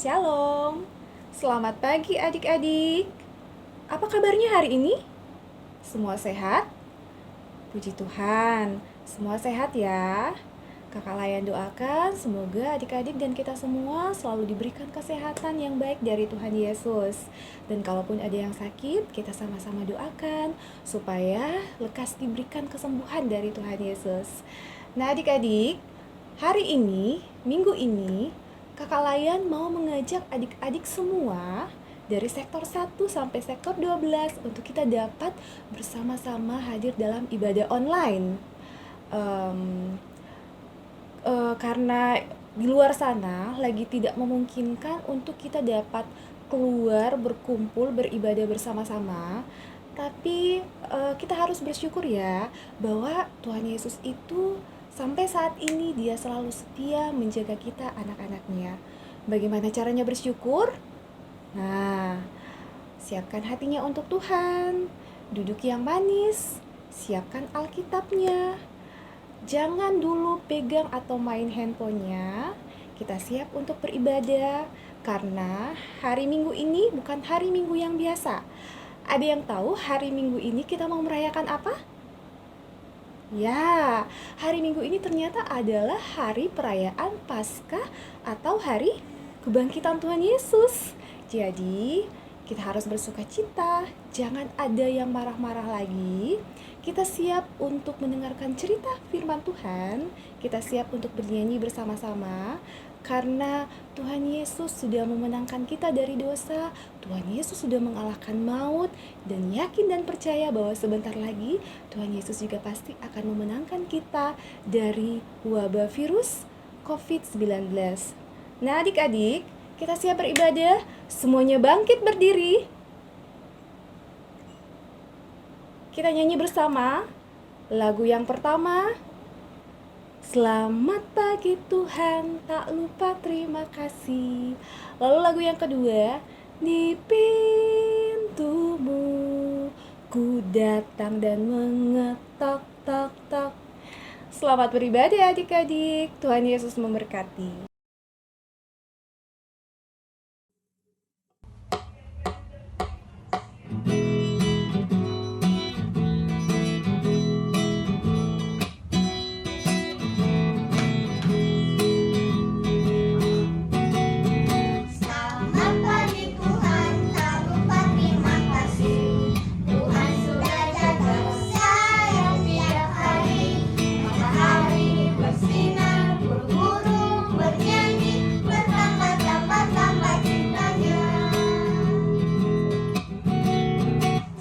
Shalom, selamat pagi adik-adik. Apa kabarnya hari ini? Semua sehat? Puji Tuhan, semua sehat ya. Kakak Layan doakan semoga adik-adik dan kita semua selalu diberikan kesehatan yang baik dari Tuhan Yesus. Dan kalaupun ada yang sakit, kita sama-sama doakan supaya lekas diberikan kesembuhan dari Tuhan Yesus. Nah adik-adik, hari ini, minggu ini, Kakak Layan mau mengajak adik-adik semua dari sektor 1 sampai sektor 12 untuk kita dapat bersama-sama hadir dalam ibadah online. Karena di luar sana lagi tidak memungkinkan untuk kita dapat keluar, berkumpul, beribadah bersama-sama. Tapi kita harus bersyukur ya bahwa Tuhan Yesus itu sampai saat ini dia selalu setia menjaga kita anak-anaknya. Bagaimana caranya bersyukur? Nah, siapkan hatinya untuk Tuhan. Duduk yang manis, siapkan Alkitabnya. Jangan dulu pegang atau main handphonenya. Kita siap untuk beribadah karena hari Minggu ini bukan hari Minggu yang biasa. Ada yang tahu hari Minggu ini kita mau merayakan apa? Ya, hari Minggu ini ternyata adalah hari perayaan Paskah atau hari kebangkitan Tuhan Yesus. Jadi, kita harus bersuka cita, jangan ada yang marah-marah lagi. Kita siap untuk mendengarkan cerita firman Tuhan, kita siap untuk bernyanyi bersama-sama, karena Tuhan Yesus sudah memenangkan kita dari dosa, Tuhan Yesus sudah mengalahkan maut, dan yakin dan percaya bahwa sebentar lagi Tuhan Yesus juga pasti akan memenangkan kita dari wabah virus COVID-19. Nah adik-adik, kita siap beribadah, semuanya bangkit berdiri. Kita nyanyi bersama lagu yang pertama, Selamat pagi Tuhan, tak lupa terima kasih. Lalu lagu yang kedua, Di pintumu ku datang dan mengetok tok tok. Selamat beribadah adik-adik, Tuhan Yesus memberkati. Selamat pagi Tuhan, tak lupa terima kasih. Tuhan sudah jaga saya tiap hari. Matahari bersinar, burung-burung bernyanyi, bertambah-tambah cintanya.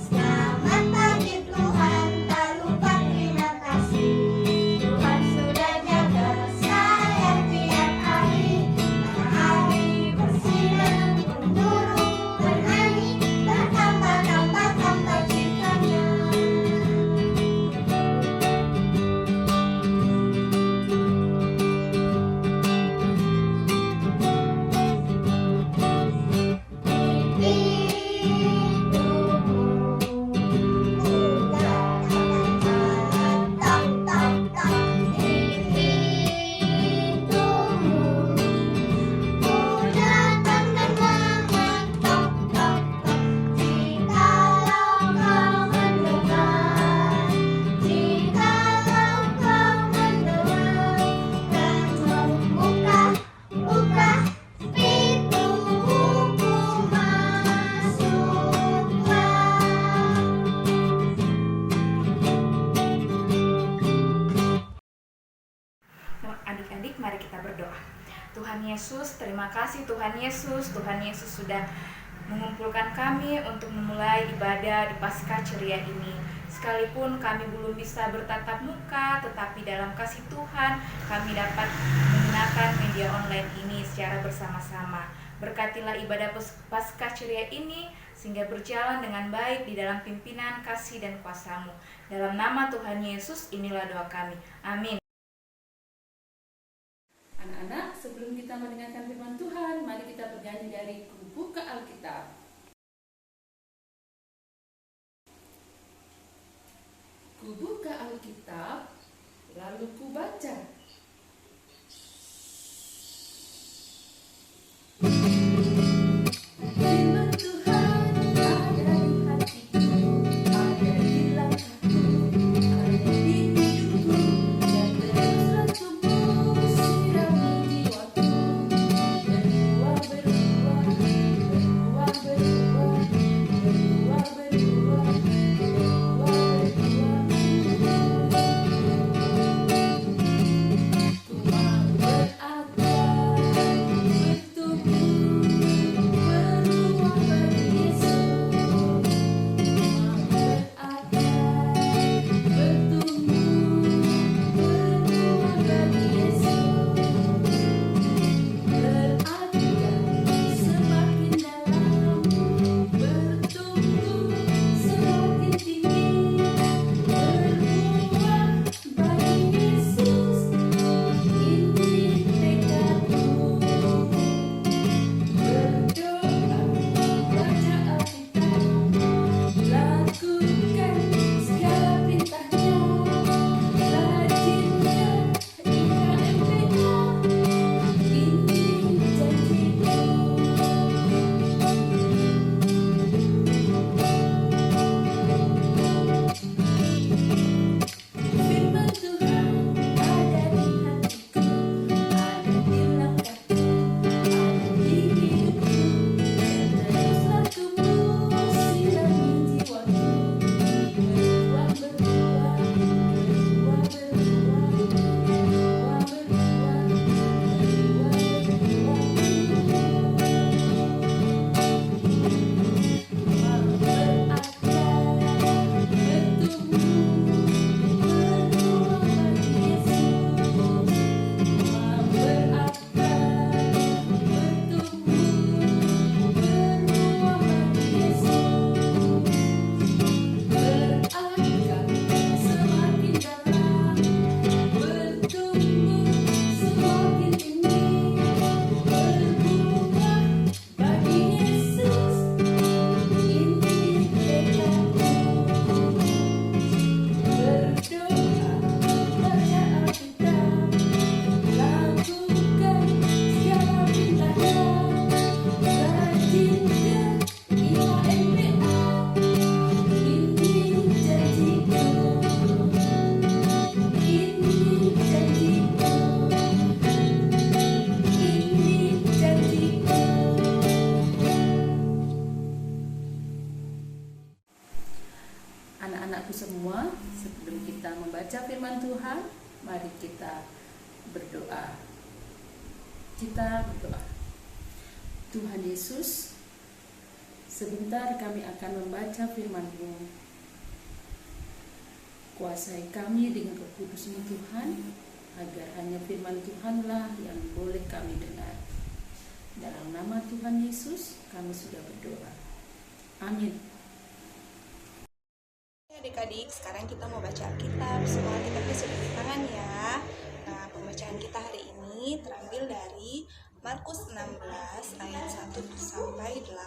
Selamat pagi Tuhan, tak lupa terima kasih. Tuhan sudah jaga saya tiap hari. Matahari bersinar, burung-burung bernyanyi, bertambah-tambah cintanya. Adik-adik, mari kita berdoa. Tuhan Yesus, terima kasih Tuhan Yesus. Tuhan Yesus sudah mengumpulkan kami untuk memulai ibadah di Paskah ceria ini. Sekalipun kami belum bisa bertatap muka, tetapi dalam kasih Tuhan kami dapat menggunakan media online ini secara bersama-sama. Berkatilah ibadah Paskah ceria ini sehingga berjalan dengan baik di dalam pimpinan kasih dan kuasa-Mu. Dalam nama Tuhan Yesus inilah doa kami. Amin. Anak-anak, sebelum kita mendengarkan firman Tuhan, mari kita bernyanyi dari Ku Buka Alkitab. Ku buka Alkitab, lalu ku baca. Kita berdoa. Tuhan Yesus, sebentar kami akan membaca firman-Mu. Kuasai kami dengan Roh Kudus-Mu Tuhan, agar hanya firman Tuhanlah yang boleh kami dengar. Dalam nama Tuhan Yesus kami sudah berdoa. Amin. Adik-adik, sekarang kita mau baca Alkitab. Semua Alkitabnya sudah di tangan ya. Nah, pembacaan kita hari ini terambil dari Markus 16 ayat 1 sampai 8.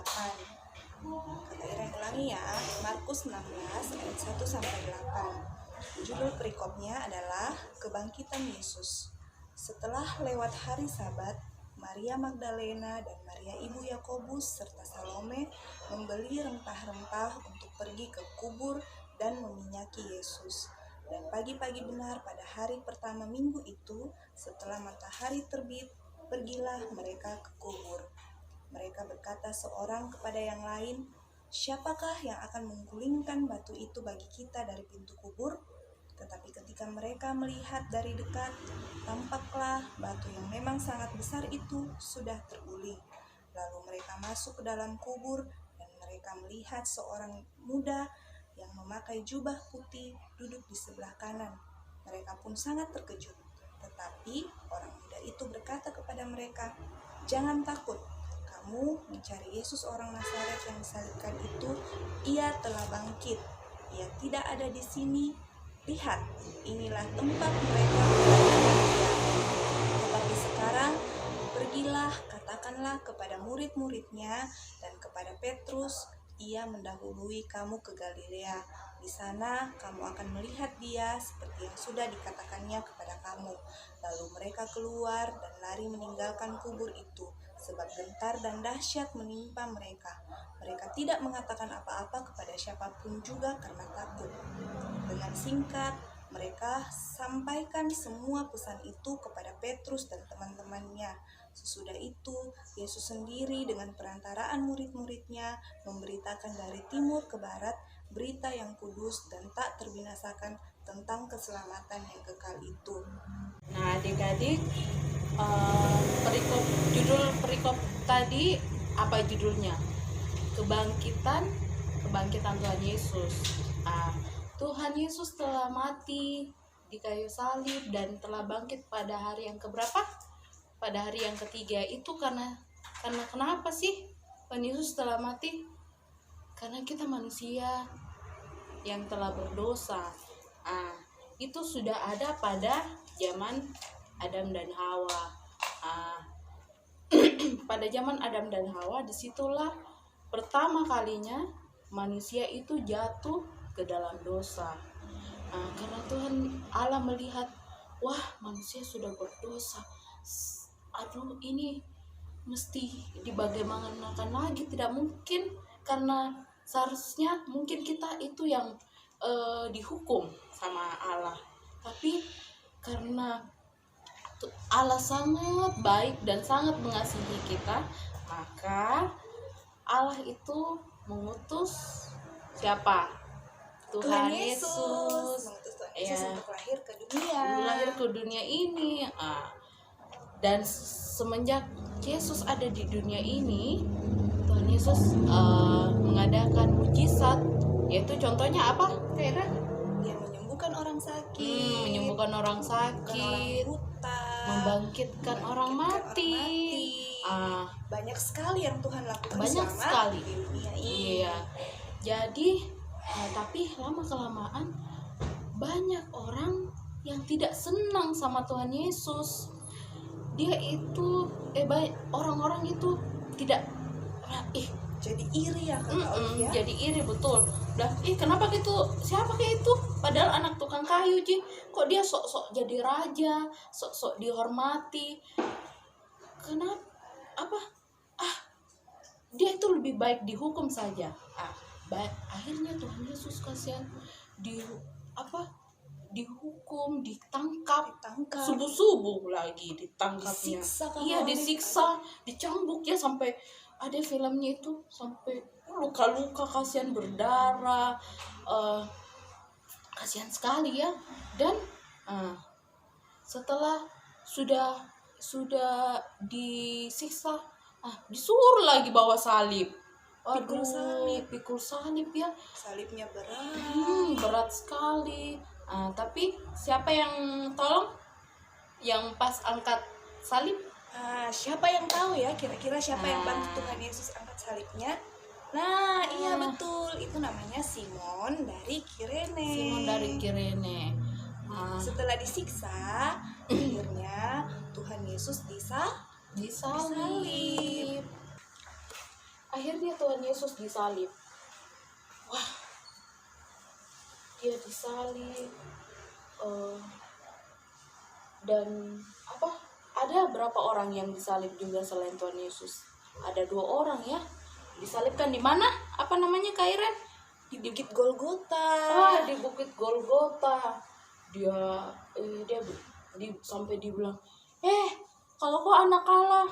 Kata Ira ulangi ya, Markus 16 ayat 1 sampai 8. Judul perikopnya adalah Kebangkitan Yesus. Setelah lewat hari Sabat, Maria Magdalena dan Maria ibu Yakobus serta Salome membeli rempah-rempah untuk pergi ke kubur dan meminyaki Yesus. Dan pagi-pagi benar pada hari pertama minggu itu, setelah matahari terbit, pergilah mereka ke kubur. Mereka berkata seorang kepada yang lain, "Siapakah yang akan menggulingkan batu itu bagi kita dari pintu kubur?" Tetapi ketika mereka melihat dari dekat, tampaklah batu yang memang sangat besar itu sudah terguling. Lalu mereka masuk ke dalam kubur dan mereka melihat seorang muda yang memakai jubah putih duduk di sebelah kanan. Mereka pun sangat terkejut. Tetapi orang muda itu berkata kepada mereka, "Jangan takut. Kamu mencari Yesus orang Nazaret yang disalibkan itu. Ia telah bangkit. Ia tidak ada di sini. Lihat, inilah tempat mereka menguburkan dia. Tetapi sekarang, pergilah, katakanlah kepada murid-muridnya dan kepada Petrus, ia mendahului kamu ke Galilea. Di sana kamu akan melihat dia seperti yang sudah dikatakannya kepada kamu." Lalu mereka keluar dan lari meninggalkan kubur itu, sebab gentar dan dahsyat menimpa mereka. Mereka tidak mengatakan apa-apa kepada siapapun juga karena takut. Dengan singkat, mereka sampaikan semua pesan itu kepada Petrus dan teman-temannya. Sesudah itu, Yesus sendiri dengan perantaraan murid-muridnya memberitakan dari timur ke barat berita yang kudus dan tak terbinasakan tentang keselamatan yang kekal itu. Nah, adik-adik, judul perikop tadi apa judulnya? Kebangkitan Tuhan Yesus. Tuhan Yesus telah mati di kayu salib dan telah bangkit pada hari yang keberapa? Pada hari yang ketiga. Itu karena kenapa sih Tuhan Yesus telah mati? Karena kita manusia yang telah berdosa. Itu sudah ada pada zaman Adam dan Hawa. Pada zaman Adam dan Hawa, disitulah pertama kalinya manusia itu jatuh ke dalam dosa. Karena Tuhan Allah melihat, wah, manusia sudah berdosa. Aduh, ini mesti dibagaimanakan lagi, tidak mungkin, karena seharusnya mungkin kita itu yang dihukum sama Allah. Tapi karena Allah sangat baik dan sangat mengasihi kita, maka Allah itu mengutus siapa? Tuhan Yesus. Mengutus Tuhan Yesus untuk lahir ke dunia. Lahir ke dunia ini. Dan semenjak Yesus ada di dunia ini, Tuhan Yesus mengadakan mujizat, yaitu contohnya apa? Kira? Dia menyembuhkan orang sakit, Menyembuhkan orang sakit, orang buta, membangkitkan orang mati. Banyak sekali yang Tuhan lakukan Banyak selama sekali di dunia ini. Iya. Jadi tapi lama-kelamaan banyak orang yang tidak senang sama Tuhan Yesus. Dia itu orang-orang itu tidak Jadi iri ya Kak Olivia. jadi iri, betul. Kenapa gitu? Siapa kayak itu? Padahal anak tukang kayu, kok dia sok-sok jadi raja, sok-sok dihormati. Kenapa? Dia itu lebih baik dihukum saja. Akhirnya Tuhan Yesus kasihan dihukum, ditangkap. Subuh-subuh lagi ditangkapnya. Disiksa, dicambuk ya, sampai ada filmnya itu, sampai luka-luka, kasihan, berdarah. Kasihan sekali ya. Dan setelah sudah sudah disiksa, disuruh lagi bawa salib. Pikul salib. Pikul salib ya. Salibnya berat. Berat sekali. Tapi siapa yang tolong? Yang pas angkat salib? Siapa yang tahu ya kira-kira siapa yang bantu Tuhan Yesus angkat salibnya? Nah, iya betul. Itu namanya Simon dari Kirene. Simon dari Kirene. Setelah disiksa, akhirnya Tuhan Yesus disalib. Akhirnya Tuhan Yesus disalib. Wah, dia disalib. Dan ada berapa orang yang disalib juga selain Tuhan Yesus? Ada 2 orang ya. Disalibkan di mana? Apa namanya, Kak Iren? Di Bukit Golgota. Di Bukit Golgota. Dia sampai dibilang, kalau kau anak Allah,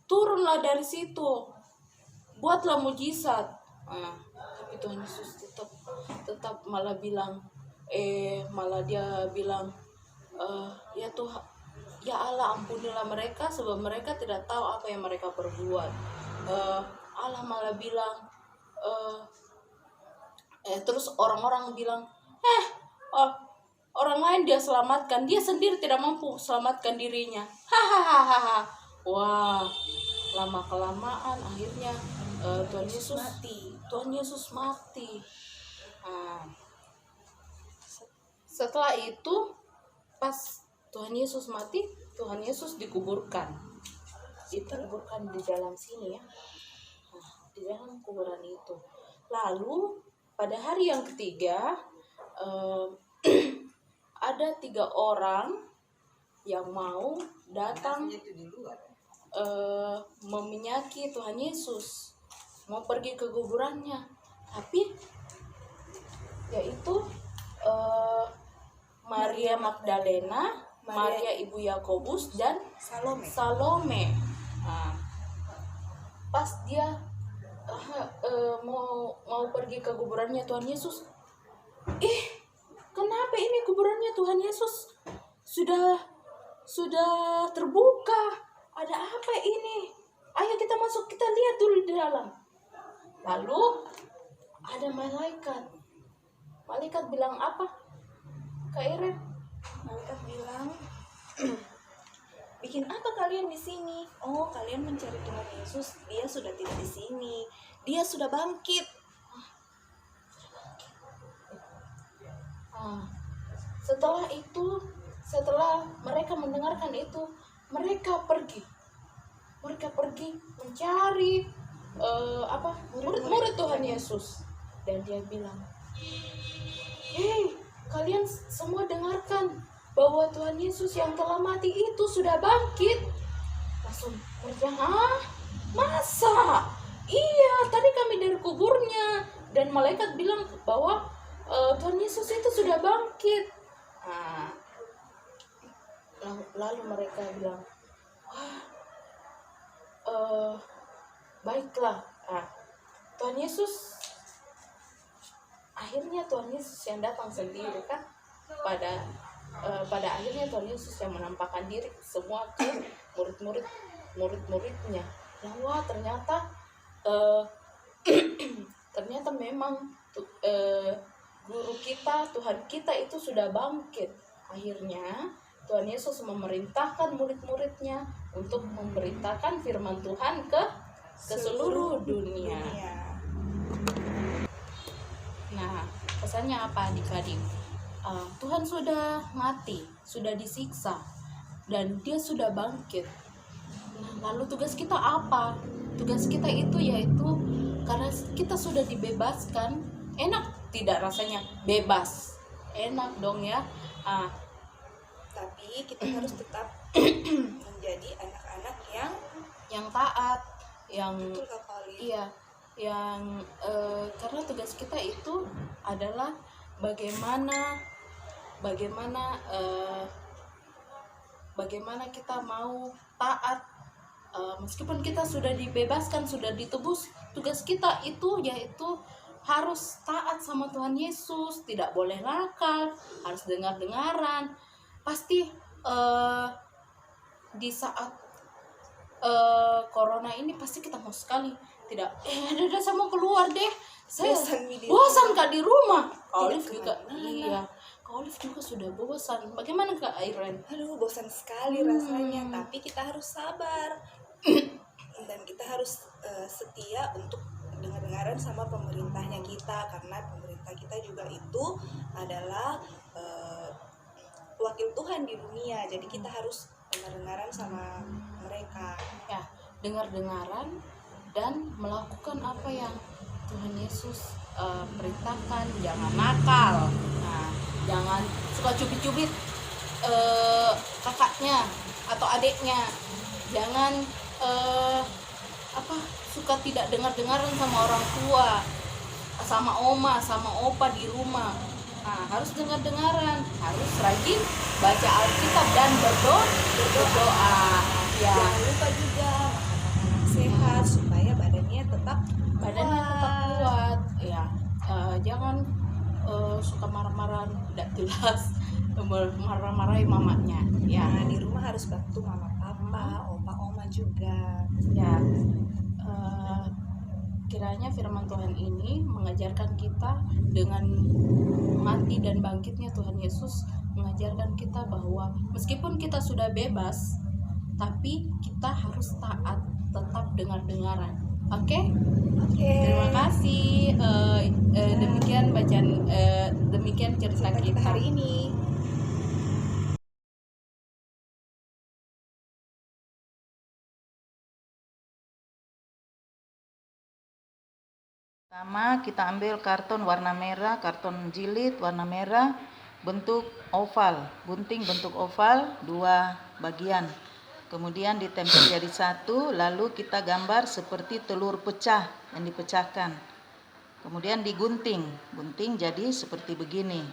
turunlah dari situ, buatlah mujizat. Tapi Tuhan Yesus tetap malah bilang, dia bilang, ya Tuhan, ya Allah, ampunilah mereka sebab mereka tidak tahu apa yang mereka perbuat. Allah malah bilang, terus orang-orang bilang, orang lain dia selamatkan, dia sendiri tidak mampu selamatkan dirinya. Hahaha. Wah, lama kelamaan akhirnya Tuhan Yesus mati. Setelah itu, pas Tuhan Yesus mati, Tuhan Yesus dikuburkan. Dikuburkan di dalam sini ya. Di dalam kuburan itu. Lalu pada hari yang ketiga, ada 3 orang yang mau datang meminyaki Tuhan Yesus, mau pergi ke kuburannya, tapi yaitu Maria Magdalena, Maria ibu Yakobus, dan Salome. Pas dia mau pergi ke kuburannya Tuhan Yesus, kenapa ini kuburannya Tuhan Yesus sudah terbuka? Ada apa ini? Ayo kita masuk, kita lihat dulu di dalam. Lalu ada malaikat bilang apa, Kak Iren? Malaikat bilang, bikin apa kalian di sini? Oh, kalian mencari Tuhan Yesus. Dia sudah tidak di sini. Dia sudah bangkit. Setelah mereka mendengarkan itu, mereka pergi mencari murid-murid Tuhan Yesus. Dan dia bilang, kalian semua dengarkan bahwa Tuhan Yesus yang telah mati itu sudah bangkit. Langsung mereka, masa? Iya, tadi kami dari kuburnya, dan malaikat bilang bahwa Tuhan Yesus itu sudah bangkit. Lalu mereka bilang, baiklah. Tuhan Yesus, akhirnya Tuhan Yesus yang datang sendiri kan. Pada akhirnya Tuhan Yesus yang menampakkan diri semua ke murid-muridnya. Wah, ternyata memang guru kita, Tuhan kita itu sudah bangkit. Akhirnya Tuhan Yesus memerintahkan murid-muridnya untuk memberitakan firman Tuhan ke seluruh dunia. Nah, pesannya apa adik-adik? Tuhan sudah mati, sudah disiksa, dan dia sudah bangkit. Nah, lalu tugas kita apa? Tugas kita itu yaitu, karena kita sudah dibebaskan, enak tidak rasanya bebas? Enak dong ya. Tapi kita harus tetap menjadi anak-anak yang taat, yang betul Kak Paulin. iya, yang karena tugas kita itu adalah bagaimana kita mau taat. Meskipun kita sudah dibebaskan, sudah ditebus, tugas kita itu yaitu harus taat sama Tuhan Yesus, tidak boleh nakal, harus dengar-dengaran. Pasti eh, di saat corona ini pasti kita mau sekali tidak ada saya mau keluar deh, saya bosan Kak di rumah. Kak Olive juga iya, Kak Olive juga sudah bosan. Bagaimana Kak Irene? Aduh, bosan sekali rasanya, tapi kita harus sabar dan kita harus setia untuk dengar-dengaran sama pemerintahnya kita, karena pemerintah kita juga itu adalah wakil Tuhan di dunia, jadi kita harus dengar-dengaran sama mereka. Ya, dengar-dengaran dan melakukan apa yang Tuhan Yesus perintahkan. Jangan nakal, nah, jangan suka cubit-cubit kakaknya atau adiknya, jangan suka tidak dengar-dengaran sama orang tua, sama oma, sama opa di rumah. Nah, harus dengar-dengaran, harus rajin baca Alkitab dan berdoa. Ya, Jangan lupa juga makan sehat supaya badannya tetap kuat. Ya, jangan suka marah-marah tidak jelas, marah-marahin mamanya. Ya, Nah, di rumah harus bantu mama papa, opa oma juga. ya. Kiranya firman Tuhan ini mengajarkan kita dengan mati dan bangkitnya Tuhan Yesus, mengajarkan kita bahwa meskipun kita sudah bebas, tapi kita harus taat, tetap dengar-dengaran. Oke? Terima kasih. Demikian bacaan, demikian cerita Kita kita hari ini. Pertama kita ambil karton warna merah, karton jilid warna merah, bentuk oval, gunting bentuk oval, 2 bagian. Kemudian ditempel jadi satu, lalu kita gambar seperti telur pecah yang dipecahkan. Kemudian digunting, gunting jadi seperti begini.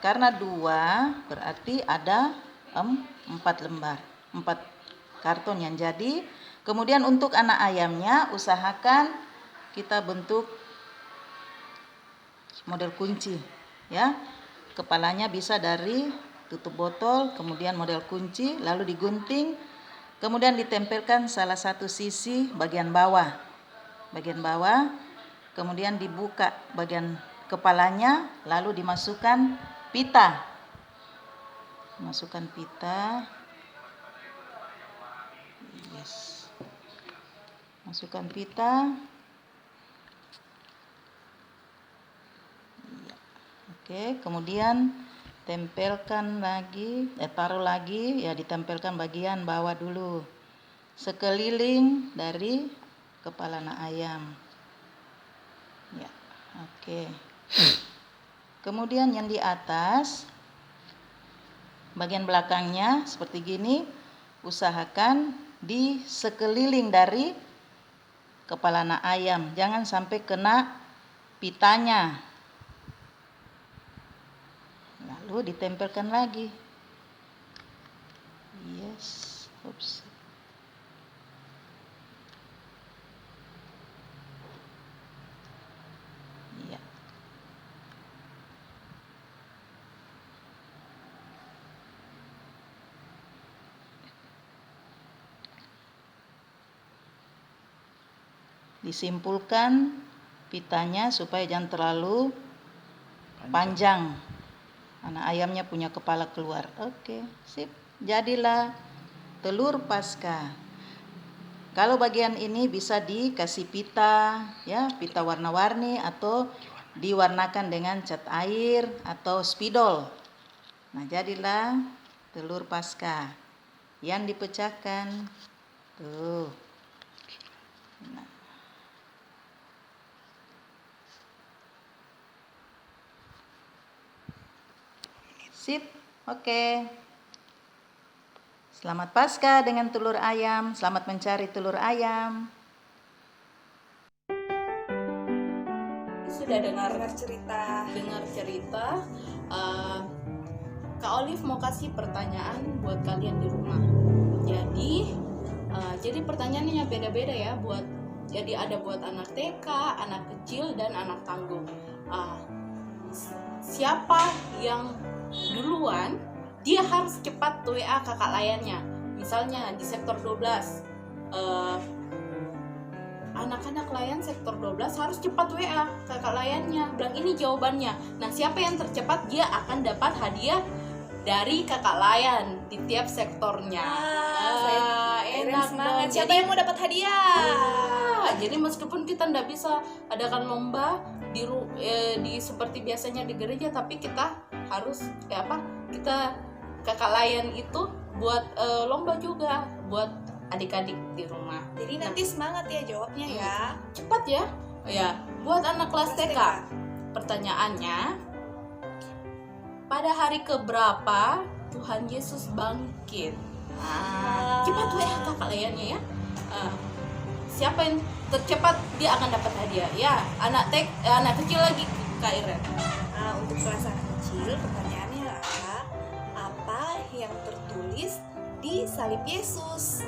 Karena 2 berarti ada 4 lembar, 4 karton yang jadi. Kemudian untuk anak ayamnya usahakan kita bentuk model kunci, ya. Kepalanya bisa dari tutup botol, kemudian model kunci, lalu digunting, kemudian ditempelkan salah satu sisi bagian bawah, kemudian dibuka bagian kepalanya, lalu dimasukkan pita, masukkan pita. Oke, kemudian tempelkan lagi, taruh lagi, ya ditempelkan bagian bawah dulu, sekeliling dari kepala anak ayam. Ya, oke. Kemudian yang di atas, bagian belakangnya seperti gini, usahakan di sekeliling dari kepala anak ayam, jangan sampai kena pitanya. Lalu ditempelkan lagi. Oops. Ya. Disimpulkan pitanya supaya jangan terlalu panjang. Anak ayamnya punya kepala keluar. Oke, sip. Jadilah telur Paskah. Kalau bagian ini bisa dikasih pita, ya, pita warna-warni atau diwarnakan dengan cat air atau spidol. Nah, jadilah telur Paskah yang dipecahkan. Tuh. Nah. Sip, oke. Selamat Paskah dengan telur ayam. Selamat mencari telur ayam. sudah dengar cerita. Kak Olive mau kasih pertanyaan buat kalian di rumah. Jadi pertanyaannya beda-beda ya, jadi ada buat anak TK, anak kecil dan anak tangguh. Siapa yang duluan dia harus cepat WA kakak layannya. Misalnya di sektor 12, anak-anak layan sektor 12 harus cepat WA kakak layannya, bilang ini jawabannya. Nah, siapa yang tercepat dia akan dapat hadiah dari kakak layan di tiap sektornya. Enak semangat. dong. Siapa yang mau dapat hadiah? Jadi meskipun kita ndak bisa adakan lomba di seperti biasanya di gereja, tapi kita harus kita kakak layan itu buat lomba juga buat adik-adik di rumah. Jadi nanti semangat ya jawabnya ya. Cepat ya. Ya, buat anak kelas Kelas TK. Pertanyaannya, pada hari keberapa Tuhan Yesus bangkit? Cepat WA kakak layannya ya. Siapa yang tercepat dia akan dapat hadiah. Ya, anak kecil lagi Kak Iren. Untuk kelas anak kecil, pertanyaannya adalah apa yang tertulis di salib Yesus?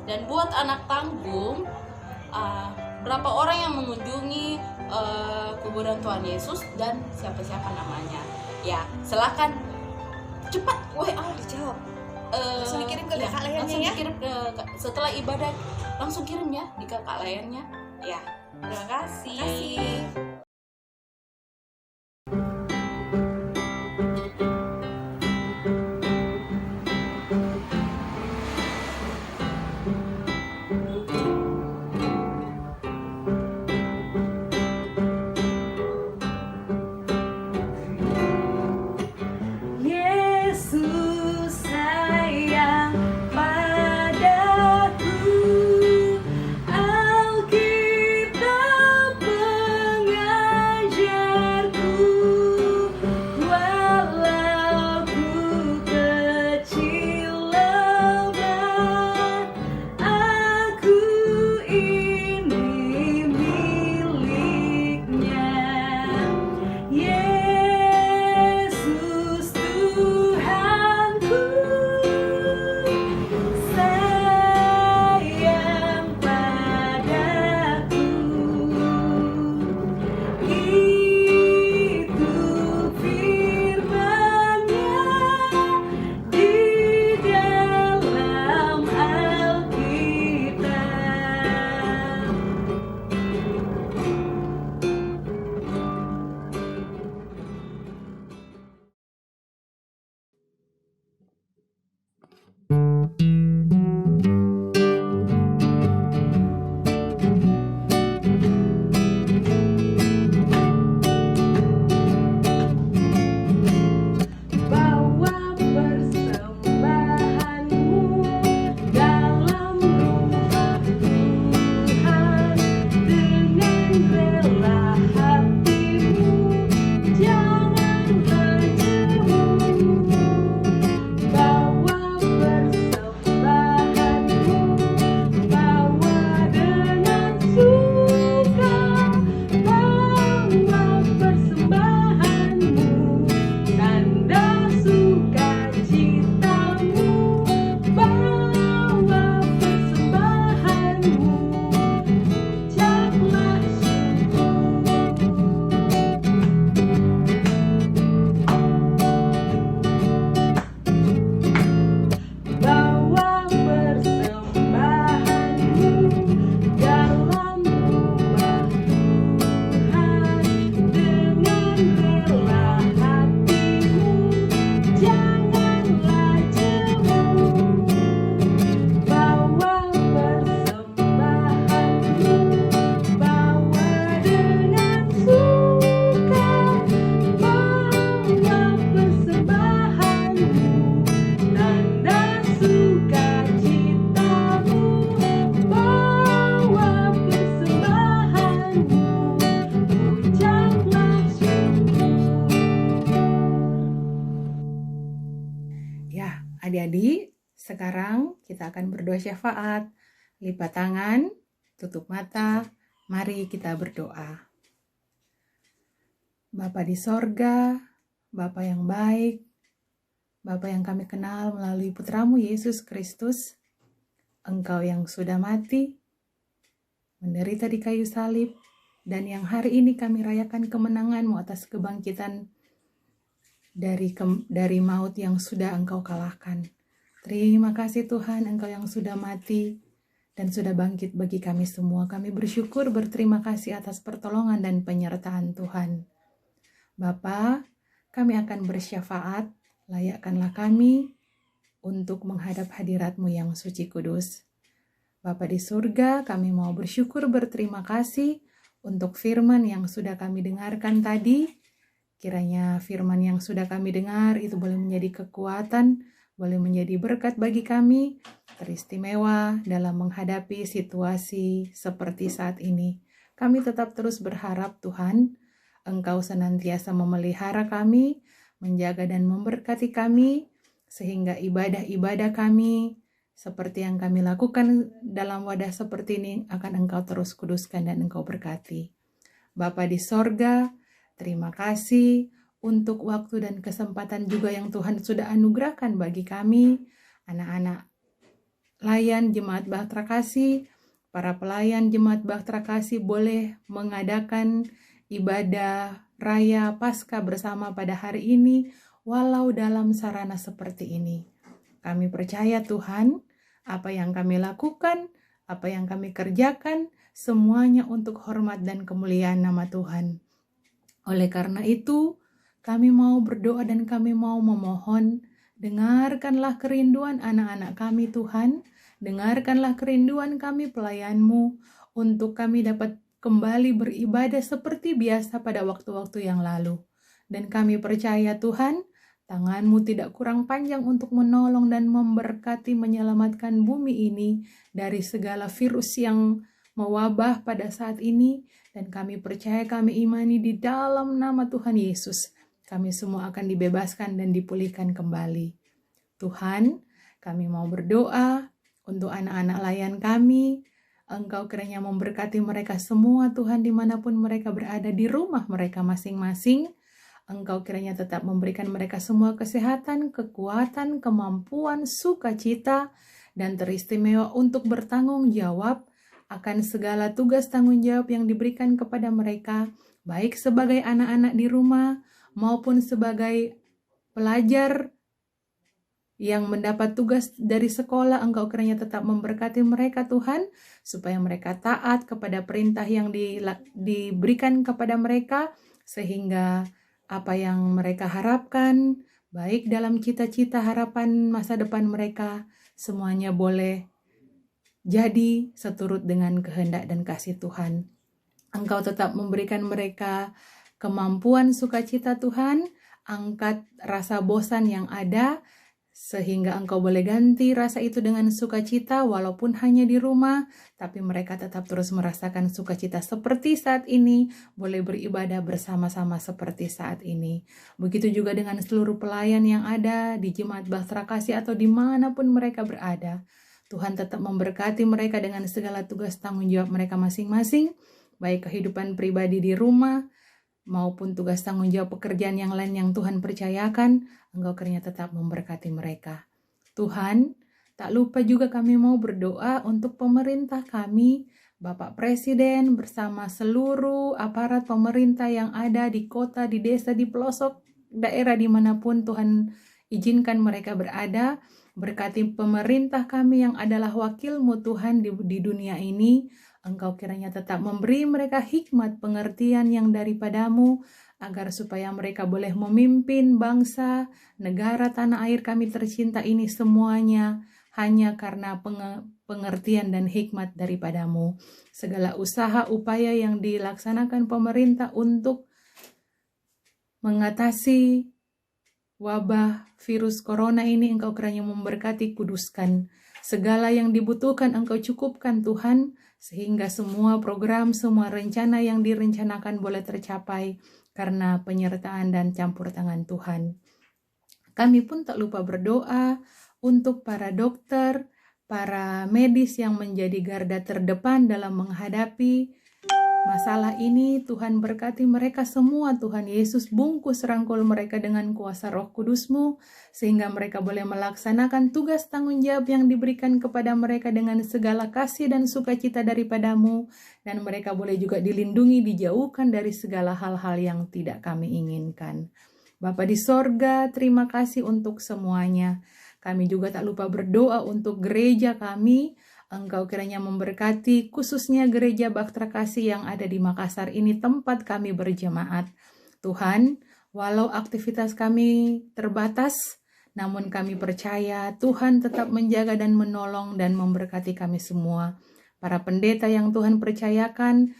Dan buat anak tanggung, berapa orang yang mengunjungi kuburan Tuhan Yesus dan siapa-siapa namanya? Ya, silakan cepat WA Dijawab. Langsung dikirim ke kakak layannya langsung ya. dikirim setelah ibadah, langsung kirim ya di kakak layannya. Ya, terima kasih. Yesus sayang padaku, Alkitab mengajarku, walau ku kecil lemah, aku ini miliknya. Yesus Tuhanku sayang padaku, itu firman-Nya di dalam Alkitab. Bawa persembahanmu dalam rumah Tuhan, dengan rela hatimu, janganlah jemu. Bawa persembahanmu, bawa dengan suka, bawa persembahanmu, tanda sukacitamu, bawa persembahanmu, ucaplah bawa persembahanmu dalam rumah Tuhan, dengan rela hatimu, janganlah jemu. Bawa persembahanmu, bawa dengan suka, bawa persembahanmu, tanda sukacitamu, bawa persembahanmu, ucaplah syukur. Ya, adik-adik, sekarang kita akan berdoa syafaat. Lipat tangan, tutup mata, mari kita berdoa. Bapa di sorga, Bapa yang baik, Bapa yang kami kenal melalui putramu Yesus Kristus, Engkau yang sudah mati, menderita di kayu salib, dan yang hari ini kami rayakan kemenangan-Mu atas kebangkitan dari maut yang sudah Engkau kalahkan. Terima kasih Tuhan, Engkau yang sudah mati dan sudah bangkit bagi kami semua. Kami bersyukur, berterima kasih atas pertolongan dan penyertaan Tuhan. Bapa, kami akan bersyafaat, layakkanlah kami untuk menghadap hadirat-Mu yang suci kudus. Bapa di surga, kami mau bersyukur, berterima kasih untuk firman yang sudah kami dengarkan tadi. Kiranya firman yang sudah kami dengar itu boleh menjadi kekuatan, boleh menjadi berkat bagi kami, teristimewa dalam menghadapi situasi seperti saat ini. Kami tetap terus berharap Tuhan, Engkau senantiasa memelihara kami, menjaga dan memberkati kami, sehingga ibadah-ibadah kami, seperti yang kami lakukan dalam wadah seperti ini, akan Engkau terus kuduskan dan Engkau berkati. Bapa di sorga, terima kasih untuk waktu dan kesempatan juga yang Tuhan sudah anugerahkan bagi kami, anak-anak layan Jemaat Bahtera Kasih, para pelayan Jemaat Bahtera Kasih boleh mengadakan ibadah raya Paskah bersama pada hari ini, walau dalam sarana seperti ini. Kami percaya Tuhan, apa yang kami lakukan, apa yang kami kerjakan, semuanya untuk hormat dan kemuliaan nama Tuhan. Oleh karena itu, kami mau berdoa dan kami mau memohon, dengarkanlah kerinduan anak-anak kami Tuhan, dengarkanlah kerinduan kami pelayan-Mu, untuk kami dapat kembali beribadah seperti biasa pada waktu-waktu yang lalu. Dan kami percaya Tuhan, tangan-Mu tidak kurang panjang untuk menolong dan memberkati menyelamatkan bumi ini dari segala virus yang mewabah pada saat ini. Dan kami percaya, kami imani di dalam nama Tuhan Yesus, kami semua akan dibebaskan dan dipulihkan kembali. Tuhan, kami mau berdoa untuk anak-anak layan kami. Engkau kiranya memberkati mereka semua Tuhan, dimanapun mereka berada di rumah mereka masing-masing. Engkau kiranya tetap memberikan mereka semua kesehatan, kekuatan, kemampuan, sukacita, dan teristimewa untuk bertanggung jawab akan segala tugas tanggung jawab yang diberikan kepada mereka, baik sebagai anak-anak di rumah maupun sebagai pelajar yang mendapat tugas dari sekolah. Engkau kiranya tetap memberkati mereka Tuhan, supaya mereka taat kepada perintah yang diberikan kepada mereka, sehingga apa yang mereka harapkan, baik dalam cita-cita harapan masa depan mereka, semuanya boleh jadi seturut dengan kehendak dan kasih Tuhan. Engkau tetap memberikan mereka kemampuan sukacita Tuhan, angkat rasa bosan yang ada, sehingga Engkau boleh ganti rasa itu dengan sukacita, walaupun hanya di rumah, tapi mereka tetap terus merasakan sukacita seperti saat ini, boleh beribadah bersama-sama seperti saat ini. Begitu juga dengan seluruh pelayan yang ada di Jemaat Bahtera Kasih atau dimanapun mereka berada. Tuhan tetap memberkati mereka dengan segala tugas tanggung jawab mereka masing-masing, baik kehidupan pribadi di rumah, maupun tugas tanggung jawab pekerjaan yang lain yang Tuhan percayakan. Engkau kiranya tetap memberkati mereka. Tuhan, tak lupa juga kami mau berdoa untuk pemerintah kami, Bapak Presiden bersama seluruh aparat pemerintah yang ada di kota, di desa, di pelosok daerah dimanapun Tuhan izinkan mereka berada. Berkati pemerintah kami yang adalah wakil-Mu Tuhan di dunia ini. Engkau kiranya tetap memberi mereka hikmat pengertian yang daripadamu, agar supaya mereka boleh memimpin bangsa, negara, tanah air kami tercinta ini semuanya hanya karena pengertian dan hikmat daripadamu. Segala usaha upaya yang dilaksanakan pemerintah untuk mengatasi wabah virus corona ini, Engkau kiranya memberkati, kuduskan. Segala yang dibutuhkan Engkau cukupkan Tuhan, sehingga semua program, semua rencana yang direncanakan boleh tercapai karena penyertaan dan campur tangan Tuhan. Kami pun tak lupa berdoa untuk para dokter, para medis yang menjadi garda terdepan dalam menghadapi masalah ini. Tuhan berkati mereka semua Tuhan Yesus, bungkus rangkul mereka dengan kuasa Roh Kudus-Mu, sehingga mereka boleh melaksanakan tugas tanggung jawab yang diberikan kepada mereka dengan segala kasih dan sukacita daripadamu, dan mereka boleh juga dilindungi, dijauhkan dari segala hal-hal yang tidak kami inginkan. Bapa di sorga, terima kasih untuk semuanya. Kami juga tak lupa berdoa untuk gereja kami. Engkau kiranya memberkati khususnya gereja Bahtera Kasih yang ada di Makassar ini, tempat kami berjemaat. Tuhan, walau aktivitas kami terbatas, namun kami percaya Tuhan tetap menjaga dan menolong dan memberkati kami semua. Para pendeta yang Tuhan percayakan,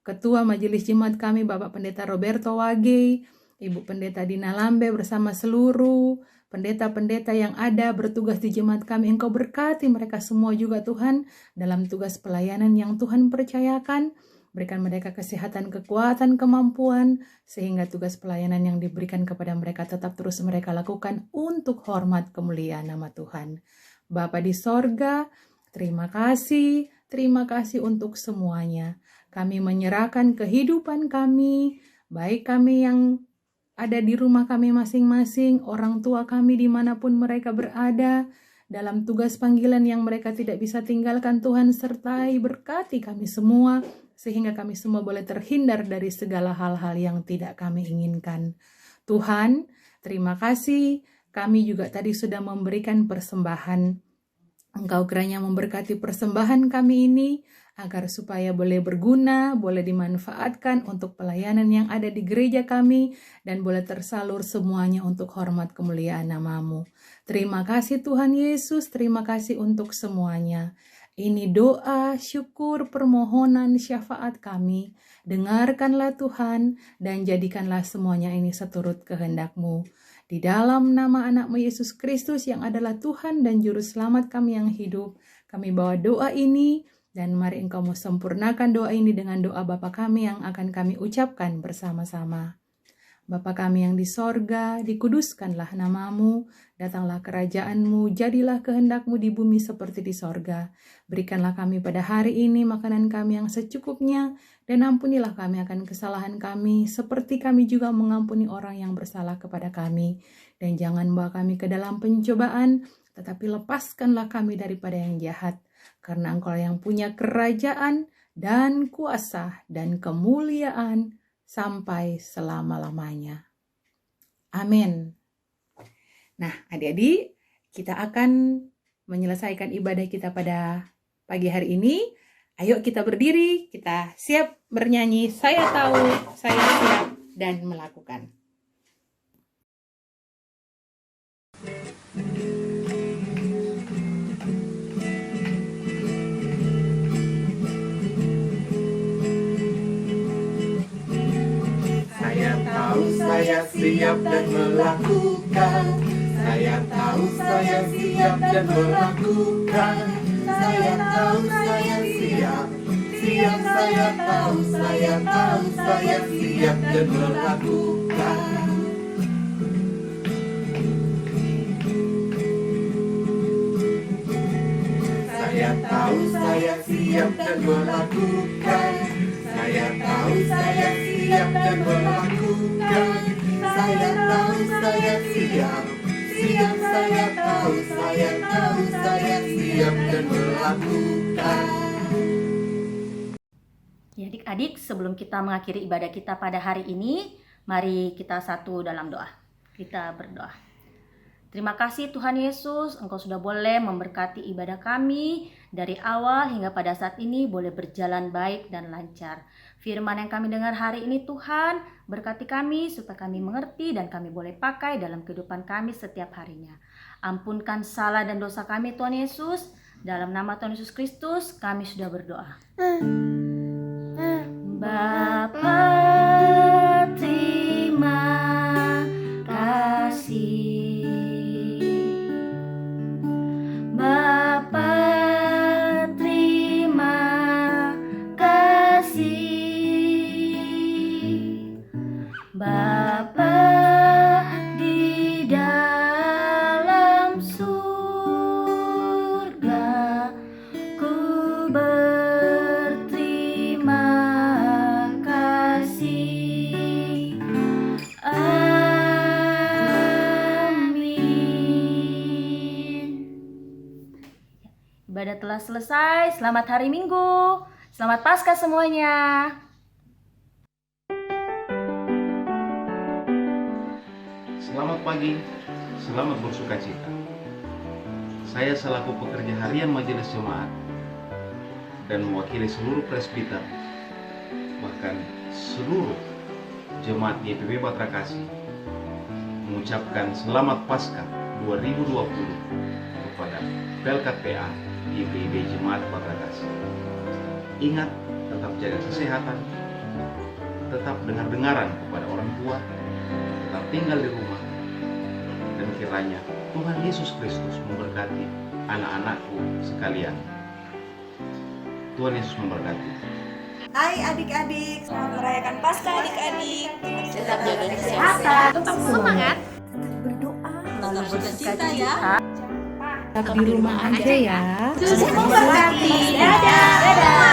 Ketua Majelis Jemaat kami Bapak Pendeta Roberto Wage, Ibu Pendeta Dina Lambe bersama seluruh pendeta-pendeta yang ada bertugas di jemaat kami. Engkau berkati mereka semua juga Tuhan dalam tugas pelayanan yang Tuhan percayakan. Berikan mereka kesehatan, kekuatan, kemampuan, sehingga tugas pelayanan yang diberikan kepada mereka tetap terus mereka lakukan untuk hormat kemuliaan nama Tuhan. Bapa di sorga, terima kasih untuk semuanya. Kami menyerahkan kehidupan kami, baik kami yang ada di rumah kami masing-masing, orang tua kami dimanapun mereka berada, dalam tugas panggilan yang mereka tidak bisa tinggalkan. Tuhan sertai berkati kami semua, sehingga kami semua boleh terhindar dari segala hal-hal yang tidak kami inginkan. Tuhan, terima kasih. Kami juga tadi sudah memberikan persembahan. Engkau kiranya memberkati persembahan kami ini, agar supaya boleh berguna, boleh dimanfaatkan untuk pelayanan yang ada di gereja kami, dan boleh tersalur semuanya untuk hormat kemuliaan nama-Mu. Terima kasih Tuhan Yesus, terima kasih untuk semuanya. Ini doa, syukur, permohonan, syafaat kami. Dengarkanlah Tuhan, dan jadikanlah semuanya ini seturut kehendak-Mu. Di dalam nama anak-Mu Yesus Kristus yang adalah Tuhan dan Juru Selamat kami yang hidup, kami bawa doa ini, dan mari Engkau mau sempurnakan doa ini dengan doa Bapa kami yang akan kami ucapkan bersama-sama. Bapa kami yang di sorga, dikuduskanlah nama-Mu, datanglah kerajaan-Mu, jadilah kehendak-Mu di bumi seperti di sorga. Berikanlah kami pada hari ini makanan kami yang secukupnya, dan ampunilah kami akan kesalahan kami, seperti kami juga mengampuni orang yang bersalah kepada kami. Dan jangan bawa kami ke dalam pencobaan, tetapi lepaskanlah kami daripada yang jahat. Karena Engkau yang punya kerajaan dan kuasa dan kemuliaan sampai selama-lamanya. Amin. Nah, adik-adik, kita akan menyelesaikan ibadah kita pada pagi hari ini. Ayo kita berdiri, kita siap bernyanyi. Saya tahu, saya siap dan melakukan. Saya siap dan melakukan. Saya tahu saya siap dan melakukan. Saya tahu saya siap. Siap saya tahu saya siap dan melakukan. Saya tahu saya siap dan melakukan. Saya tahu saya siap dan melakukan. Saya tahu saya siap. Siap saya tahu saya siap dan melakukan. Ya, adik-adik, sebelum kita mengakhiri ibadah kita pada hari ini, mari kita satu dalam doa. Kita berdoa. Terima kasih Tuhan Yesus, Engkau sudah boleh memberkati ibadah kami dari awal hingga pada saat ini boleh berjalan baik dan lancar. Firman yang kami dengar hari ini Tuhan, berkati kami supaya kami mengerti dan kami boleh pakai dalam kehidupan kami setiap harinya. Ampunkan salah dan dosa kami Tuhan Yesus, dalam nama Tuhan Yesus Kristus kami sudah berdoa. Bapa, terima kasih. Bapa, terima kasih. Bapa di dalam surga, ku berterima kasih. Ibadah telah selesai. Selamat hari Minggu. Selamat Paskah semuanya. Selamat pagi, selamat bersuka cita. Saya selaku pekerja harian Majelis Jemaat dan mewakili seluruh presbiter, bahkan seluruh jemaat GPB Batra Kasih, mengucapkan selamat Paskah 2020 kepada Pelkat PA GPB Jemaat Batra Kasih. Ingat, tetap jaga kesehatan, tetap dengar-dengaran kepada orang tua, tetap tinggal di rumah, dan kiranya Tuhan Yesus Kristus memberkati anak-anakku sekalian. Tuhan Yesus memberkati. Hai adik-adik, selamat merayakan Paskah adik-adik. Tetap jaga kesehatan, Tetap semangat. tetap bersuka ya. Tetap di rumah aja ya. Yesus memberkati. Dadah.